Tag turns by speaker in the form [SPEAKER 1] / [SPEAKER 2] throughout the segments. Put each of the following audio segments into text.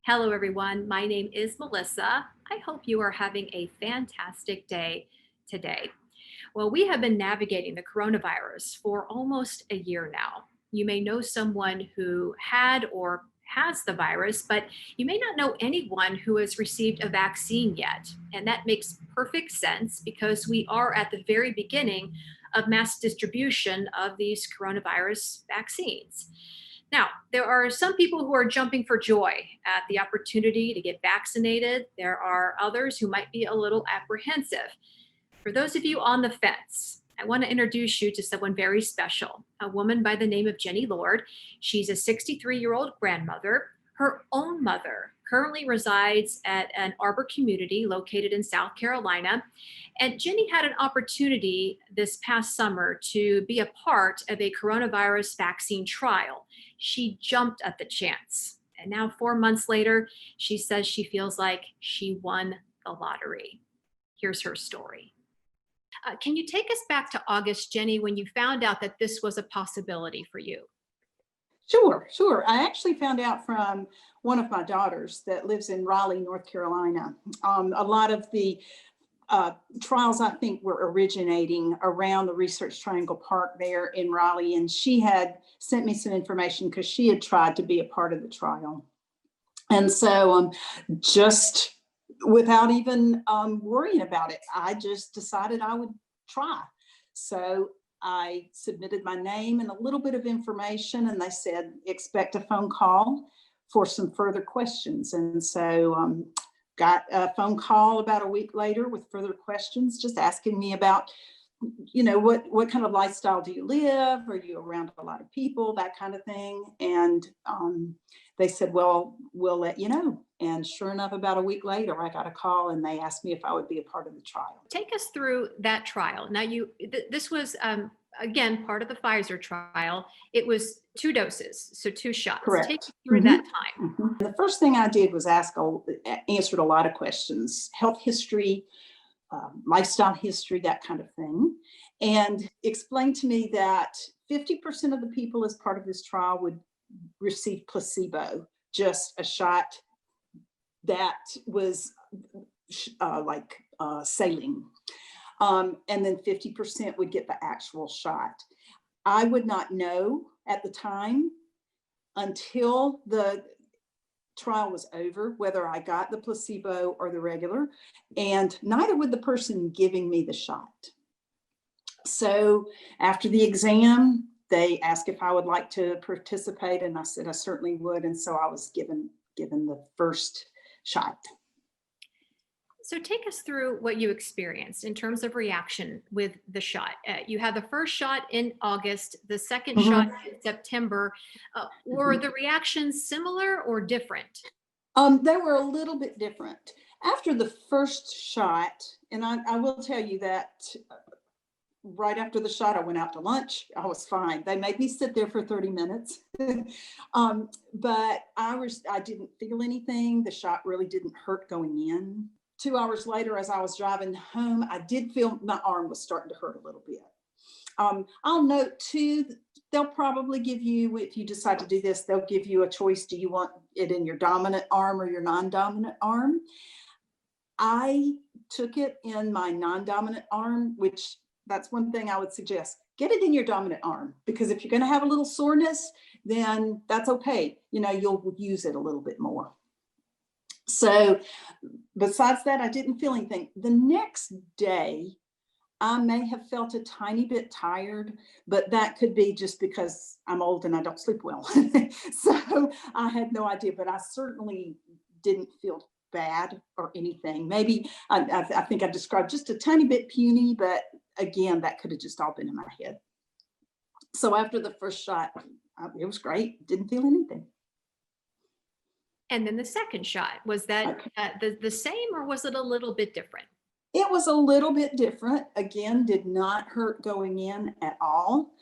[SPEAKER 1] Hello, everyone. My name is Melissa. I hope you are having a fantastic day today. Well, we have been navigating the coronavirus for almost a year now. You may know someone who had or has the virus, but you may not know anyone who has received a vaccine yet. And that makes perfect sense because we are at the very beginning of mass distribution of these coronavirus vaccines. Now, there are some people who are jumping for joy at the opportunity to get vaccinated. There are others who might be a little apprehensive. For those of you on the fence, I want to introduce you to someone very special, a woman by the name of Jenny Lord. She's a 63-year-old grandmother. Her own mother currently resides at an Arbor community located in South Carolina. And Jenny had an opportunity this past summer to be a part of a coronavirus vaccine trial. She jumped at the chance. And now, 4 months later, she says she feels like she won the lottery. Here's her story. Can you take us back to August, Jenny, when you found out that this was a possibility for you?
[SPEAKER 2] Sure. I actually found out from one of my daughters that lives in Raleigh, North Carolina. A lot of the trials, I think, were originating around the Research Triangle Park there in Raleigh, and she had sent me some information because she had tried to be a part of the trial. And so just without even worrying about it, I just decided I would try. So I submitted my name and a little bit of information, and they said, expect a phone call for some further questions. And so got a phone call about a week later with further questions, just asking me about, what kind of lifestyle do you live? Are you around a lot of people, that kind of thing? And they said, well, we'll let you know. And sure enough, about a week later, I got a call and they asked me if I would be a part of the trial.
[SPEAKER 1] Take us through that trial. Now, this was, again, part of the Pfizer trial. It was 2 doses, so 2 shots.
[SPEAKER 2] Correct.
[SPEAKER 1] Take us through that time.
[SPEAKER 2] The first thing I did was answered a lot of questions, health history, lifestyle history, that kind of thing, and explained to me that 50% of the people as part of this trial would receive placebo, just a shot that was like saline. And then 50% would get the actual shot. I would not know at the time until the trial was over whether I got the placebo or the regular, and neither would the person giving me the shot. So after the exam, they asked if I would like to participate, and I said I certainly would, and so I was given the first shot.
[SPEAKER 1] So take us through what you experienced in terms of reaction with the shot. You had the first shot in August, the second shot in September. Were the reactions similar or different?
[SPEAKER 2] They were a little bit different. After the first shot, and I will tell you that right after the shot, I went out to lunch. I was fine. They made me sit there for 30 minutes. But I didn't feel anything. The shot really didn't hurt going in. 2 hours later, as I was driving home, I did feel my arm was starting to hurt a little bit. I'll note too, they'll probably give you, if you decide to do this, they'll give you a choice. Do you want it in your dominant arm or your non-dominant arm? I took it in my non-dominant arm, which that's one thing I would suggest. Get it in your dominant arm, because if you're going to have a little soreness, then that's okay. You'll use it a little bit more. So besides that, I didn't feel anything. The next day, I may have felt a tiny bit tired, but that could be just because I'm old and I don't sleep well. So I had no idea, but I certainly didn't feel bad or anything. Maybe I think I described just a tiny bit puny, but again, that could have just all been in my head. So after the first shot, it was great. Didn't feel anything.
[SPEAKER 1] And then the second shot, was that the same, or was it a little bit different?
[SPEAKER 2] It was a little bit different. Again, did not hurt going in at all.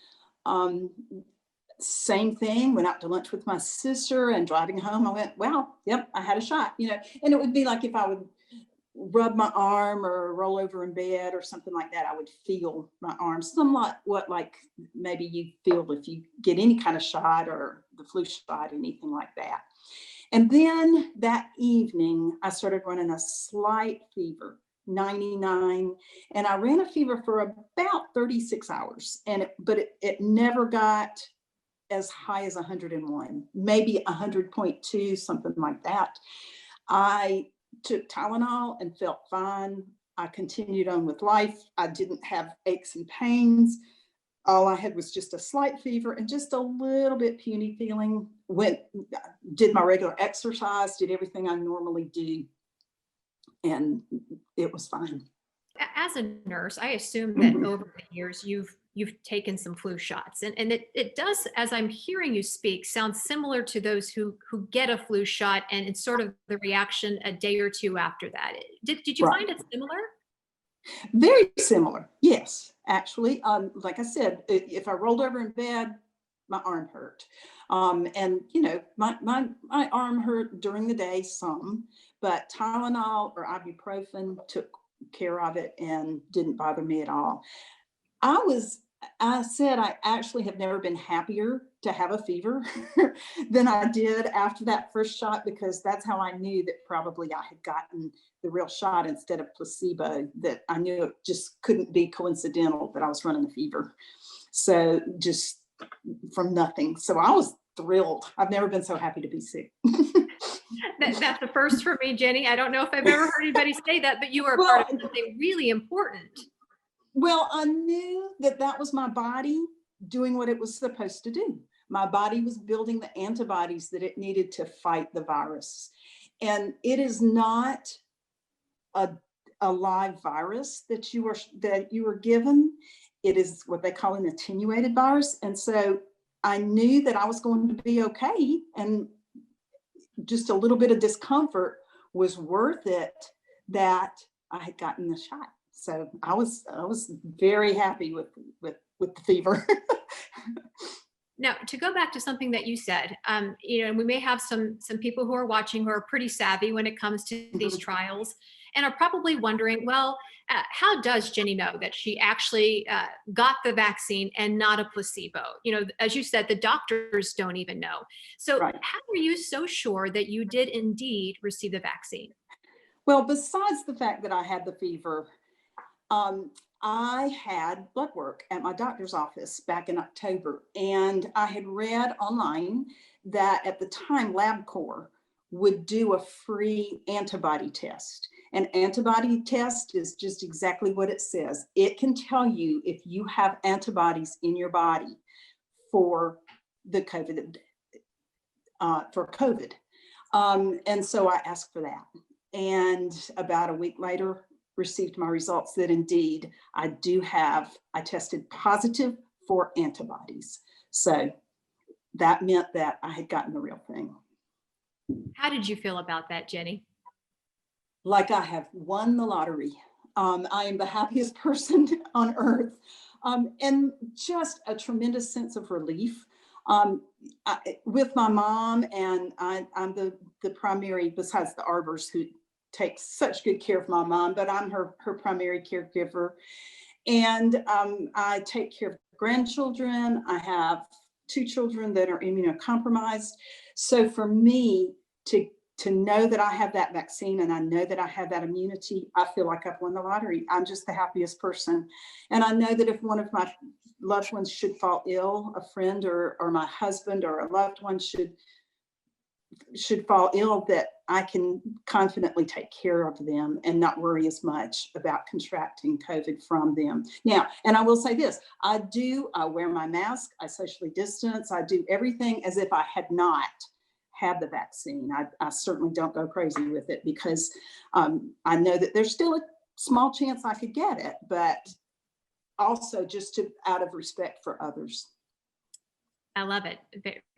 [SPEAKER 2] Same thing, went out to lunch with my sister, and driving home, I went, wow, yep, I had a shot, and it would be like if I would rub my arm or roll over in bed or something like that, I would feel my arm somewhat like maybe you feel if you get any kind of shot or the flu shot, anything like that. And then that evening, I started running a slight fever, 99, and I ran a fever for about 36 hours. But it never got as high as 101, maybe 100.2, something like that. I took Tylenol and felt fine. I continued on with life. I didn't have aches and pains. All I had was just a slight fever and just a little bit puny feeling. Did my regular exercise, did everything I normally do, and it was fine.
[SPEAKER 1] As a nurse, I assume that over the years you've taken some flu shots, and it does, as I'm hearing you speak, sound similar to those who get a flu shot and it's sort of the reaction a day or two after that. Did you
[SPEAKER 2] Right.
[SPEAKER 1] find it similar?
[SPEAKER 2] Very similar. Yes, actually. Like I said, if I rolled over in bed, my arm hurt. And my arm hurt during the day some, but Tylenol or ibuprofen took care of it and didn't bother me at all. I was I said I actually have never been happier to have a fever than I did after that first shot, because that's how I knew that probably I had gotten the real shot instead of placebo, that I knew it just couldn't be coincidental that I was running a fever. So just from nothing. So I was thrilled. I've never been so happy to be sick.
[SPEAKER 1] That's the first for me, Jenny. I don't know if I've ever heard anybody say that, but you are a part
[SPEAKER 2] well,
[SPEAKER 1] of something really important.
[SPEAKER 2] Well, I knew that that was my body doing what it was supposed to do. My body was building the antibodies that it needed to fight the virus. And it is not a, a live virus that you are given. It is what they call an attenuated virus. And so I knew that I was going to be okay. And just a little bit of discomfort was worth it, that I had gotten the shot. So I was very happy with the fever.
[SPEAKER 1] Now, to go back to something that you said, and we may have some people who are watching who are pretty savvy when it comes to these
[SPEAKER 2] Mhm.
[SPEAKER 1] trials, and are probably wondering, well, how does Jenny know that she actually got the vaccine and not a placebo? As you said, the doctors don't even know. So,
[SPEAKER 2] Right.
[SPEAKER 1] how are you so sure that you did indeed receive the vaccine?
[SPEAKER 2] Well, besides the fact that I had the fever, um, I had blood work at my doctor's office back in October, and I had read online that at the time LabCorp would do a free antibody test. An antibody test is just exactly what it says. It can tell you if you have antibodies in your body for the COVID, for COVID. And so I asked for that. And about a week later, received my results that indeed I tested positive for antibodies. So that meant that I had gotten the real thing.
[SPEAKER 1] How did you feel about that, Jenny?
[SPEAKER 2] Like I have won the lottery. I am the happiest person on earth, and just a tremendous sense of relief. With my mom, and I'm the primary, besides the Arbors, who takes such good care of my mom, but I'm her primary caregiver. And I take care of grandchildren. I have two children that are immunocompromised. So for me to know that I have that vaccine and I know that I have that immunity, I feel like I've won the lottery. I'm just the happiest person. And I know that if one of my loved ones should fall ill, a friend or my husband or a loved one should fall ill, that I can confidently take care of them and not worry as much about contracting COVID from them. Now, and I will say this, I wear my mask, I socially distance, I do everything as if I had not had the vaccine. I certainly don't go crazy with it, because I know that there's still a small chance I could get it, but also just out of respect for others.
[SPEAKER 1] I love it.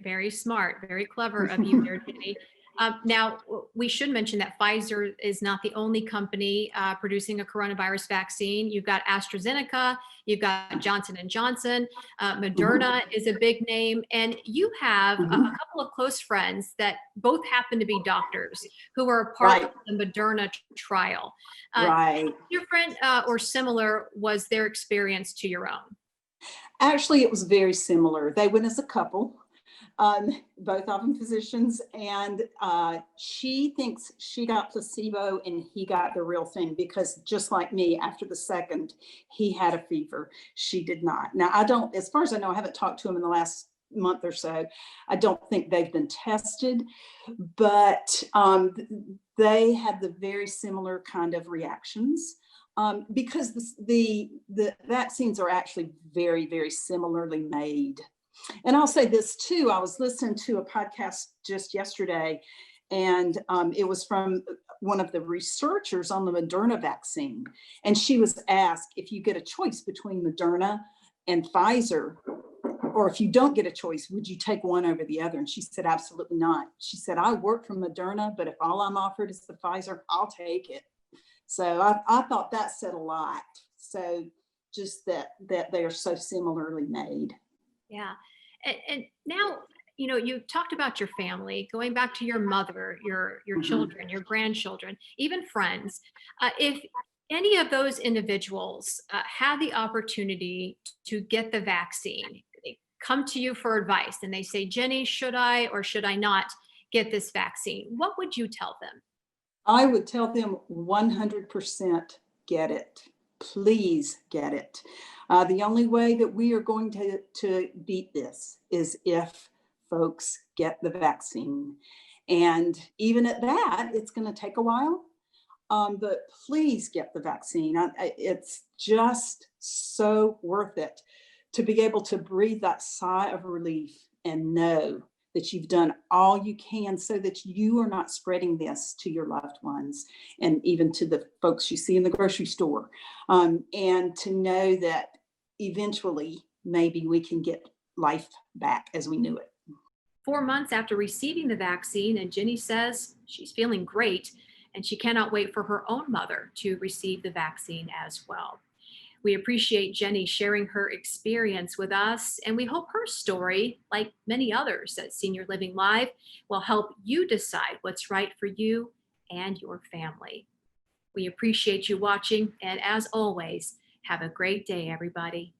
[SPEAKER 1] Very smart, very clever of you there, Jenny. Now, we should mention that Pfizer is not the only company producing a coronavirus vaccine. You've got AstraZeneca, you've got Johnson and Johnson,
[SPEAKER 2] Mhm,
[SPEAKER 1] Moderna is a big name, and you have a
[SPEAKER 2] mhm.
[SPEAKER 1] couple of close friends that both happen to be doctors who are a part of
[SPEAKER 2] Right,
[SPEAKER 1] the Moderna trial.
[SPEAKER 2] right.
[SPEAKER 1] Different or similar was their experience to your own?
[SPEAKER 2] Actually, it was very similar. They went as a couple. both of them physicians. And she thinks she got placebo and he got the real thing because just like me, after the second, he had a fever. She did not. Now, I don't, as far as I know, I haven't talked to him in the last month or so. I don't think they've been tested, but they had the very similar kind of reactions. Because the vaccines are actually very, very similarly made. And I'll say this too, I was listening to a podcast just yesterday, and it was from one of the researchers on the Moderna vaccine. And she was asked, if you get a choice between Moderna and Pfizer, or if you don't get a choice, would you take one over the other? And she said, absolutely not. She said, I work for Moderna, but if all I'm offered is the Pfizer, I'll take it. So I thought that said a lot. So just that they are so similarly made.
[SPEAKER 1] Yeah. And now, you talked about your family, going back to your mother, your
[SPEAKER 2] Mhm.
[SPEAKER 1] children, your grandchildren, even friends. If any of those individuals had the opportunity to get the vaccine, they come to you for advice and they say, Jenny, should I or should I not get this vaccine? What would you tell them?
[SPEAKER 2] I would tell them 100% get it. Please get it. The only way that we are going to beat this is if folks get the vaccine. And even at that, it's going to take a while. But please get the vaccine. It's just so worth it to be able to breathe that sigh of relief and know that you've done all you can so that you are not spreading this to your loved ones and even to the folks you see in the grocery store. And to know that eventually maybe we can get life back as we knew it.
[SPEAKER 1] 4 months after receiving the vaccine, and Jenny says she's feeling great and she cannot wait for her own mother to receive the vaccine as well. We appreciate Jenny sharing her experience with us, and we hope her story, like many others at Senior Living Live, will help you decide what's right for you and your family. We appreciate you watching, and as always, have a great day, everybody.